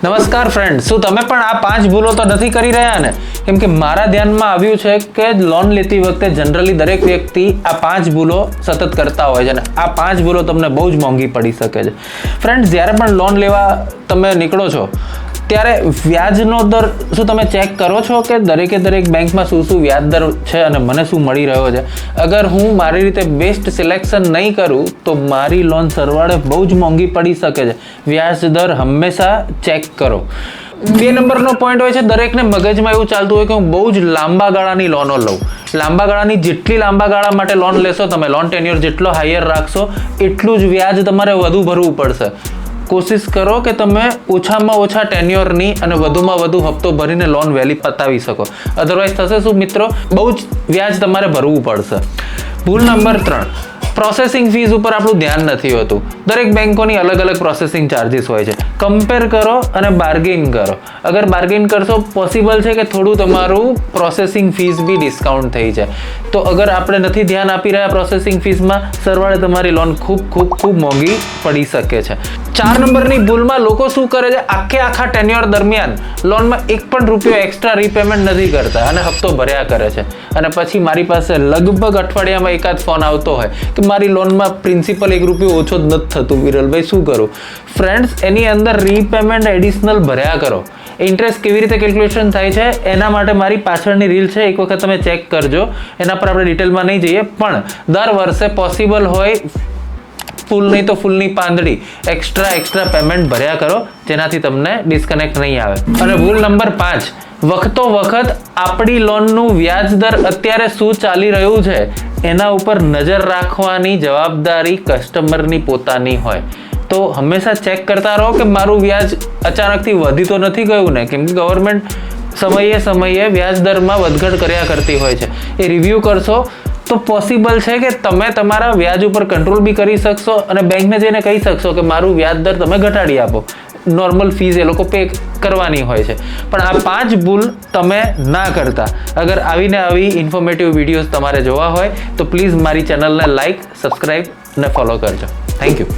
નમસ્કાર ફ્રેન્ડ, શું તમે પણ આ 5 ભૂલો તો નથી કરી રહ્યા ને? કેમ કે મારા ધ્યાનમાં આવ્યું છે કે લોન લેતી વખતે જનરલી દરેક વ્યક્તિ આ 5 ભૂલો સતત કરતા હોય છે ને આ 5 ભૂલો તમને બહુ જ મોંઘી પડી શકે છે. ફ્રેન્ડ્સ, જ્યારે પણ લોન લેવા તમે નીકળો છો ત્યારે વ્યાજનો દર શું તમે ચેક કરો છો કે દરેક બેંકમાં શું વ્યાજ દર છે અને મને શું મળી રહ્યો છે? અગર હું મારી રીતે બેસ્ટ સિલેક્શન નહીં કરું તો મારી લોન સરવાળે બહુ જ મોંઘી પડી શકે છે. વ્યાજ દર હંમેશા ચેક કરો. 2 નંબરનો પોઈન્ટ હોય છે, દરેકને મગજમાં એવું ચાલતું હોય કે હું બહુ જ લાંબા ગાળાની લોનો લઉં. લાંબા ગાળાની જેટલી લાંબા ગાળા માટે લોન લેશો તમે, લોન ટેન્યોર જેટલો હાયર રાખશો એટલું જ વ્યાજ તમારે વધુ ભરવું પડશે. કોશિશ કરો કે તમે ઓછામાં ઓછા ટેન્યોરની અને વધુમાં વધુ હપ્તો ભરીને લોન વહેલી પતાવી શકો. અધરવાઇઝ થશે શું મિત્રો, બહુ જ વ્યાજ તમારે ભરવું પડશે. ભૂલ નંબર 3, પ્રોસેસિંગ ફીસ ઉપર આપણું ધ્યાન નથી હોતું. દરેક બેંકોની અલગ અલગ પ્રોસેસિંગ ચાર્જીસ હોય છે. કમ્પેર કરો અને બાર્ગેન કરો. અગર બાર્ગેન કરશો, પોસિબલ છે કે થોડું તમારું પ્રોસેસિંગ ફીસ બી ડિસ્કાઉન્ટ થઈ જાય. તો અગર આપણે નથી ધ્યાન આપી રહ્યા પ્રોસેસિંગ ફીસમાં, સરવાળે તમારી લોન ખૂબ મોંઘી પડી શકે છે. 4 નંબરની ભૂલમાં લોકો શું કરે છે, આખા ટેન્યોર દરમિયાન લોનમાં એક પણ રૂપિયો એક્સ્ટ્રા રીપેમેન્ટ નથી કરતા અને હપ્તો ભર્યા કરે છે. અને પછી મારી પાસે લગભગ અઠવાડિયામાં એકાદ ફોન આવતો હોય કે મારી લોનમાં પ્રિન્સિપલ 1 રૂપિયો ઓછો જ નથી થતું વિરલભાઈ, શું કરું? ફ્રેન્ડ્સ, એની અંદર રીપેમેન્ટ એડિશનલ ભર્યા કરો. ઇન્ટરેસ્ટ કેવી રીતે કેલ્ક્યુલેશન થાય છે એના માટે મારી પાછળની રીલ છે, એક વખત તમે ચેક કરજો. એના પર આપણે ડિટેલમાં નહીં જઈએ, પણ દર વર્ષે પોસિબલ હોય ફૂલ નહીં તો ફૂલની પાંદડી એક્સ્ટ્રા પેમેન્ટ ભર્યા કરો, જેનાથી તમને ડિસ્કનેક્ટ નહીં આવે. અને ભૂલ નંબર 5, વખતો વખત આપણી લોનનું વ્યાજ દર અત્યારે શું ચાલી રહ્યું છે એના ઉપર નજર રાખવાની જવાબદારી કસ્ટમરની પોતાની હોય. તો હંમેશા ચેક કરતા રહો કે મારું વ્યાજ અચાનકથી વધી તો નથી ગયું ને, કેમ કે ગવર્મેન્ટ સમયે વ્યાજ દરમાં વધઘટ કર્યા કરતી હોય છે. એ રિવ્યૂ કરશો તો પોસિબલ છે કે તમે તમારા વ્યાજ ઉપર કંટ્રોલ બી કરી શકશો અને બેંકને જઈને કહી શકશો કે મારું વ્યાજ દર તમે ઘટાડી આપો. નોર્મલ ફીસ એ લોકો પે કરવાની હોય છે. પણ આ 5 ભૂલ તમે ના કરતા. અગર આવી ઇન્ફોર્મેટિવ વિડીયોઝ તમારે જોવા હોય તો પ્લીઝ મારી ચેનલને લાઈક, સબસ્ક્રાઈબ અને ફોલો કરજો. Thank you.